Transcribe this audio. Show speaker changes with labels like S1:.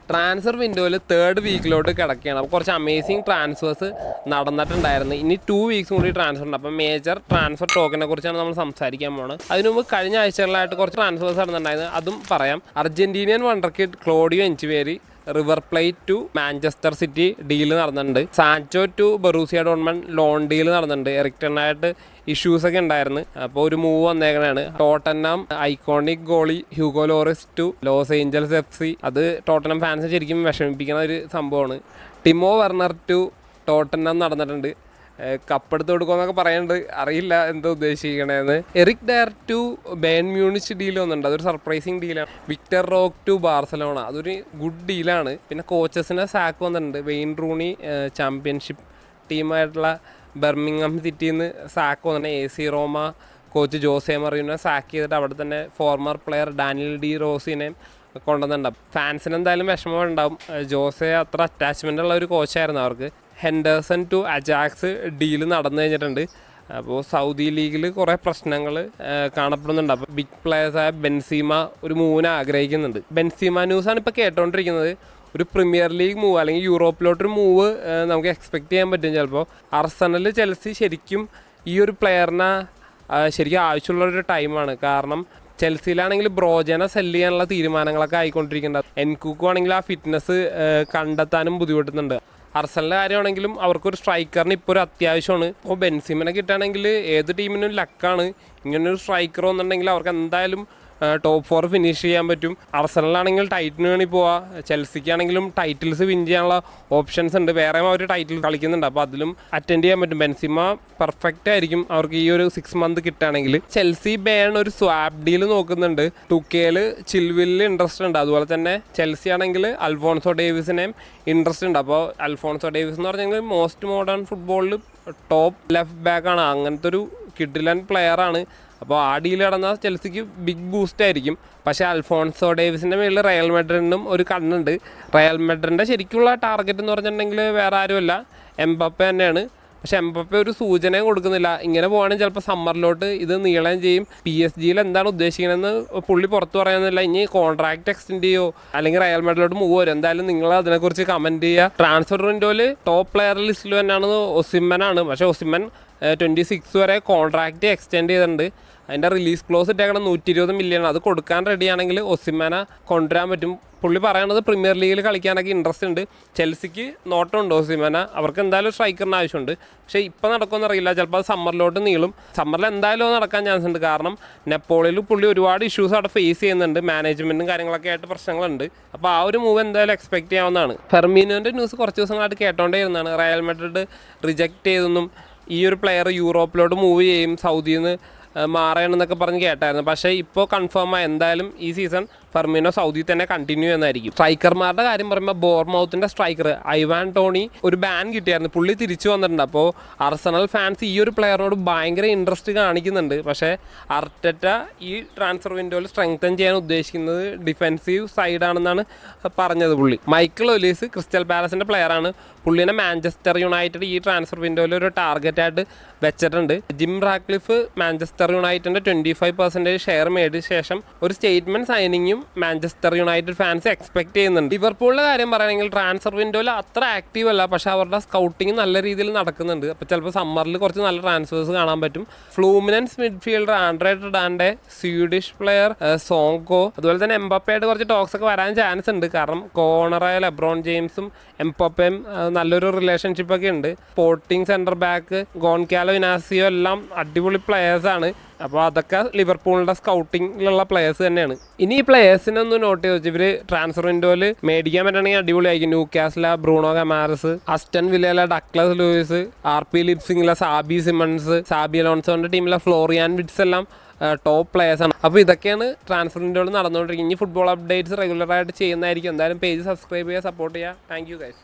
S1: Transfer വിൻഡോയിൽ 3rd വീക്കിലോട്ട് കിടക്കുകയാണ്. അപ്പോൾ കുറച്ച് അമേസിങ് ട്രാൻസ്ഫേഴ്സ് നടന്നിട്ടുണ്ടായിരുന്നു. ഇനി 2 വീക്സും കൂടി ട്രാൻസ്ഫർ ഉണ്ട്. അപ്പോൾ മേജർ ട്രാൻസ്ഫർ ടോക്കിനെ കുറിച്ചാണ് നമ്മൾ സംസാരിക്കാൻ പോകുന്നത്. അതിന് മുമ്പ് കഴിഞ്ഞ ആഴ്ചകളിലായിട്ട് കുറച്ച് ട്രാൻസ്ഫേഴ്സ് നടന്നിട്ടുണ്ടായിരുന്നു, അതും പറയാം. Argentinian wonder kid Claudio Echeverri River Plate to Manchester City deal നടന്നിട്ടുണ്ട്. Sancho to Borussia Dortmund loan deal നടന്നിട്ടുണ്ട്. എറിക് ടെൻ ആയിട്ട് ഇഷ്യൂസ് ഒക്കെ ഉണ്ടായിരുന്നു. അപ്പോൾ ഒരു മൂവ് വന്നേക്കണാണ്. Tottenham iconic goalie Hugo Lloris to Los Angeles FC. അത് ടോട്ടൻഹാം ഫാൻസ് ശരിക്കും വിഷമിപ്പിക്കുന്ന ഒരു സംഭവമാണ്. ടിമോ വെർണർ ടു ടോട്ടൻഹാം നടന്നിട്ടുണ്ട്. കപ്പെടുത്ത് കൊടുക്കുമെന്നൊക്കെ പറയുന്നുണ്ട്, അറിയില്ല എന്താ ഉദ്ദേശിക്കണേന്ന്. Eric Dier to Bayern Munich deal വന്നിട്ടുണ്ട്, അതൊരു സർപ്രൈസിങ് ഡീലാണ്. വിക്ടർ റോക്ക് ടു ബാർസലോണ, അതൊരു ഗുഡ് ഡീലാണ്. പിന്നെ കോച്ചസിനെ സാക്ക് വന്നിട്ടുണ്ട്. വെയിൻ റൂണി ചാമ്പ്യൻഷിപ്പ് ടീമായിട്ടുള്ള ബർമിംഗ്ഹാം സിറ്റിയിൽ നിന്ന് സാക്ക് വന്നിട്ടുണ്ട്. AC Roma coach Jose Mourinho sack ചെയ്തിട്ട് അവിടെ തന്നെ ഫോർമർ പ്ലെയർ ഡാനിയൽ ഡി റോസിനെയും കൊണ്ടുവന്നിട്ടുണ്ടാവും. ഫാൻസിന് എന്തായാലും വിഷമം ഉണ്ടാവും. ജോസെ അത്ര അറ്റാച്ച്മെൻ്റ് ഉള്ള ഒരു കോച്ചായിരുന്നു അവർക്ക്. ഹെൻഡേഴ്സൺ ടു അജാക്സ് ഡീൽ നടന്നു കഴിഞ്ഞിട്ടുണ്ട്. അപ്പോൾ സൗദി ലീഗിൽ കുറേ പ്രശ്നങ്ങൾ കാണപ്പെടുന്നുണ്ട്. അപ്പോൾ ബിഗ് പ്ലേയേഴ്സായ ബെൻസീമ ഒരു മൂവിനെ ആഗ്രഹിക്കുന്നുണ്ട്. ബെൻസീമ ന്യൂസാണ് ഇപ്പോൾ കേട്ടോണ്ടിരിക്കുന്നത്. ഒരു പ്രീമിയർ ലീഗ് മൂവ് അല്ലെങ്കിൽ യൂറോപ്പിലോട്ടൊരു മൂവ് നമുക്ക് എക്സ്പെക്റ്റ് ചെയ്യാൻ പറ്റും. ചിലപ്പോൾ അർസണൽ ചെൽസി ശരിക്കും ഈ ഒരു പ്ലെയറിനെ ശരിക്കും ആവശ്യമുള്ളൊരു ടൈമാണ്. കാരണം ചെൽസിയിലാണെങ്കിൽ ബ്രോജനെ സെല്ല് ചെയ്യാനുള്ള തീരുമാനങ്ങളൊക്കെ ആയിക്കൊണ്ടിരിക്കുന്നുണ്ട്. എൻകുക്കു ആണെങ്കിൽ ആ ഫിറ്റ്നസ് കണ്ടെത്താനും ബുദ്ധിമുട്ടുന്നുണ്ട്. അർസണലിൻ്റെ കാര്യമാണെങ്കിലും അവർക്കൊരു സ്ട്രൈക്കറിന് ഇപ്പോൾ ഒരു അത്യാവശ്യമാണ്. അപ്പോൾ ബെൻസിമിനെ കിട്ടുകയാണെങ്കിൽ ഏത് ടീമിനും ലക്കാണ്. ഇങ്ങനൊരു സ്ട്രൈക്കർ വന്നിട്ടുണ്ടെങ്കിൽ അവർക്ക് എന്തായാലും ടോപ്പ് 4 ഫിനിഷ് ചെയ്യാൻ പറ്റും. അർസണലാണെങ്കിൽ ടൈറ്റിന് വേണ്ടി പോവാം. ചെൽസിക്കാണെങ്കിലും ടൈറ്റിൽസ് വിൻ ചെയ്യാനുള്ള ഓപ്ഷൻസ് ഉണ്ട്. വേറെ അവർ ടൈറ്റിൽ കളിക്കുന്നുണ്ട്, അപ്പോൾ അതിലും അറ്റൻഡ് ചെയ്യാൻ പറ്റും. ബെൻസിമ പെർഫെക്റ്റ് ആയിരിക്കും അവർക്ക് ഈ ഒരു 6 മന്ത് കിട്ടുകയാണെങ്കിൽ. ചെൽസി ബേൺ ഒരു സ്വാപ്പ് ഡീൽ നോക്കുന്നുണ്ട്. 2Kയിൽ ചിൽവില്ലിൽ ഇൻട്രസ്റ്റ് ഉണ്ട്. അതുപോലെ തന്നെ ചെൽസി ആണെങ്കിൽ അൽഫോൺസോ ഡേവിസിനെയും ഇൻട്രസ്റ്റ് ഉണ്ട്. അപ്പോൾ അൽഫോൺസോ ഡേവിസ് എന്ന് പറഞ്ഞെങ്കിൽ മോസ്റ്റ് മോഡേൺ ഫുട്ബോളിൽ ടോപ്പ് ലെഫ്റ്റ് ബാക്കാണ്. അങ്ങനത്തെ ഒരു കിഡിലൻ പ്ലെയറാണ്. അപ്പോൾ ആ ഡീൽ നടന്നാൽ ചെൽസിക്ക് ബിഗ് ബൂസ്റ്റ് ആയിരിക്കും. പക്ഷേ അൽഫോൺസോ ഡേവിസിൻ്റെ മേളിൽ റയൽ മെഡ്രിഡിനും ഒരു കണ്ണുണ്ട്. റയൽ മെഡ്രിഡിൻ്റെ ശരിക്കുള്ള ടാർഗറ്റ് എന്ന് പറഞ്ഞിട്ടുണ്ടെങ്കിൽ വേറെ ആരുമല്ല, എംബപ്പെ തന്നെയാണ്. പക്ഷെ എംബപ്പെ ഒരു സൂചനയും കൊടുക്കുന്നില്ല. ഇങ്ങനെ പോകുകയാണെങ്കിൽ ചിലപ്പോൾ സമ്മറിലോട്ട് ഇത് നീളുകയും ചെയ്യും. PSG എന്താണ് ഉദ്ദേശിക്കണമെന്ന് പുള്ളി പുറത്ത് പറയുന്നില്ല. ഇനി കോൺട്രാക്ട് എക്സ്റ്റെൻഡ് ചെയ്യുമോ അല്ലെങ്കിൽ റയൽ മെഡ്രിഡിലോട്ട് മൂവ് വരും. എന്തായാലും നിങ്ങൾ അതിനെക്കുറിച്ച് കമൻറ്റ് ചെയ്യുക. ട്രാൻസ്ഫർ വിൻഡോയിൽ ടോപ്പ് പ്ലെയർ ലിസ്റ്റിൽ തന്നെയാണ് ഒസിമനാണ്. പക്ഷേ ഒസിമൻ 26 വരെ കോൺട്രാക്റ്റ് എക്സ്റ്റെൻഡ് ചെയ്തിട്ടുണ്ട്. അതിൻ്റെ റിലീസ് ക്ലോസ് ഇട്ടേക്കണം 120 മില്യൺ. അത് കൊടുക്കാൻ റെഡിയാണെങ്കിൽ ഒസിമനെ കൊണ്ടുവരാൻ പറ്റും. പുള്ളി പറയണത് പ്രീമിയർ ലീഗിൽ കളിക്കാനൊക്കെ ഇൻട്രസ്റ്റ് ഉണ്ട്. ചെൽസിക്ക് നോട്ടമുണ്ട് ഒസിമനെ. അവർക്ക് എന്തായാലും സ്ട്രൈക്കറിന് ആവശ്യമുണ്ട്. പക്ഷേ ഇപ്പോൾ നടക്കുമെന്ന് അറിയില്ല. ചിലപ്പോൾ അത് സമ്മറിലോട്ട് നീളും. സമ്മറിൽ എന്തായാലും നടക്കാൻ ചാൻസ് ഉണ്ട്. കാരണം നെപ്പോളിയിൽ പുള്ളി ഒരുപാട് ഇഷ്യൂസ് അവിടെ ഫേസ് ചെയ്യുന്നുണ്ട്. മാനേജ്മെൻറ്റും കാര്യങ്ങളൊക്കെ ആയിട്ട് പ്രശ്നങ്ങളുണ്ട്. അപ്പോൾ ആ ഒരു മൂവ് എന്തായാലും എക്സ്പെക്റ്റ് ചെയ്യാവുന്നതാണ്. ഫെർമീനോൻ്റെ ന്യൂസ് കുറച്ച് ദിവസങ്ങളായിട്ട് കേട്ടോണ്ടേ ഇരുന്നതാണ്. റയൽ മെഡ്രിഡ് റിജക്റ്റ് ചെയ്തൊന്നും ഈ ഒരു പ്ലെയർ യൂറോപ്പിലോട്ട് മൂവ് ചെയ്യും, സൗദിയിൽ നിന്ന് മാറണമെന്നൊക്കെ പറഞ്ഞ് കേട്ടായിരുന്നു. പക്ഷേ ഇപ്പോൾ കൺഫേം ആയി എന്തായാലും ഈ സീസൺ ഫെർമിനോ സൗദി തന്നെ കണ്ടിന്യൂ എന്നായിരിക്കും. സ്ട്രൈക്കർമാരുടെ കാര്യം പറയുമ്പോൾ ബോർമൗത്തിൻ്റെ സ്ട്രൈക്കർ ഐവാൻ ടോണി ഒരു ബാൻ കിട്ടിയായിരുന്നു. പുള്ളി തിരിച്ചു വന്നിട്ടുണ്ട്. അപ്പോൾ അർസണൽ ഫാൻസ് ഈ ഒരു പ്ലെയറിനോട് ഭയങ്കര ഇൻട്രസ്റ്റ് കാണിക്കുന്നുണ്ട്. പക്ഷേ അർട്ടറ്റ ഈ ട്രാൻസ്ഫർ വിൻഡോയിൽ സ്ട്രെങ്തൻ ചെയ്യാൻ ഉദ്ദേശിക്കുന്നത് ഡിഫെൻസീവ് സൈഡാണെന്നാണ് പറഞ്ഞത് പുള്ളി. മൈക്കിൾ ഒലീസ് ക്രിസ്റ്റൽ പാലസിൻ്റെ പ്ലെയറാണ്. പുള്ളിനെ മാഞ്ചസ്റ്റർ യുണൈറ്റഡ് ഈ ട്രാൻസ്ഫർ വിൻഡോയിൽ ഒരു ടാർഗറ്റായിട്ട് വെച്ചിട്ടുണ്ട്. ജിം റാക്ലിഫ് മാഞ്ചസ്റ്റർ യുണൈറ്റഡിൻ്റെ 25% ഷെയർ മേടിച്ച ശേഷം ഒരു സ്റ്റേറ്റ്മെൻറ്റ് സൈനിങ്ങും മാഞ്ചസ്റ്റർ യുണൈറ്റഡ് ഫാൻസ് എക്സ്പെക്ട് ചെയ്യുന്നുണ്ട്. ലിവർപൂളിൻ്റെ കാര്യം പറയുകയാണെങ്കിൽ ട്രാൻസ്ഫർ വിൻഡോയിൽ അത്ര ആക്റ്റീവ് അല്ല, പക്ഷേ അവരുടെ സ്കൗട്ടിങ് നല്ല രീതിയിൽ നടക്കുന്നുണ്ട്. അപ്പോൾ ചിലപ്പോൾ സമ്മറിൽ കുറച്ച് നല്ല ട്രാൻസ്ഫേഴ്സ് കാണാൻ പറ്റും. ഫ്ലൂമിനൻസ് മിഡ്ഫീൽഡർ ആൻഡ്രേ ടാൻഡെ, സ്വീഡിഷ് പ്ലെയർ സോങ്കോ, അതുപോലെ തന്നെ എംബപ്പയായിട്ട് കുറച്ച് ടോക്സ് ഒക്കെ വരാൻ ചാൻസ് ഉണ്ട്. കാരണം കോർണറായ ലെബ്രോൺ ജെയിംസും എംബപ്പയും നല്ലൊരു റിലേഷൻഷിപ്പൊക്കെ ഉണ്ട്. സ്പോർട്ടിംഗ് സെൻറ്റർ ബാക്ക് ഗോൺകാലോ ഇനാസിയോ എല്ലാം അടിപൊളി പ്ലെയേഴ്സാണ്. അപ്പോൾ അതൊക്കെ ലിവർപൂളിൻ്റെ സ്കൗട്ടിങ്ങിലുള്ള പ്ലെയേഴ്സ് തന്നെയാണ്. ഇനി ഈ പ്ലെയേഴ്സിനെ ഒന്ന് നോട്ട് ചെയ്ത് വെച്ച് ഇവർ ട്രാൻസ്ഫർ വിൻഡോയിൽ മേടിക്കാൻ പറ്റുകയാണെങ്കിൽ അടിപൊളിയായിരിക്കും. ന്യൂകാസിലെ ബ്രൂണോ ഗമാരസ്, അസ്റ്റൺ വില്ലയിലെ ഡക്ലസ് ലൂയിസ്, RP ലിപ്സിങ്ങിലെ സാബി സിമൺസ്, സാബി അലോൺസോൻ്റെ ടീമിലെ ഫ്ലോറിയാൻ വിറ്റ്സ് എല്ലാം ടോപ്പ് പ്ലെയേഴ്സാണ്. അപ്പോൾ ഇതൊക്കെയാണ് ട്രാൻസ്ഫർ വിൻഡോയിൽ നടന്നുകൊണ്ടിരിക്കുന്നത്. ഇനി ഫുട്ബോൾ അപ്ഡേറ്റ്സ് റെഗുലറായിട്ട് ചെയ്യുന്നതായിരിക്കും. എന്തായാലും പേജ് സബ്സ്ക്രൈബ് ചെയ്യുക, സപ്പോർട്ട് ചെയ്യുക. Thank you guys.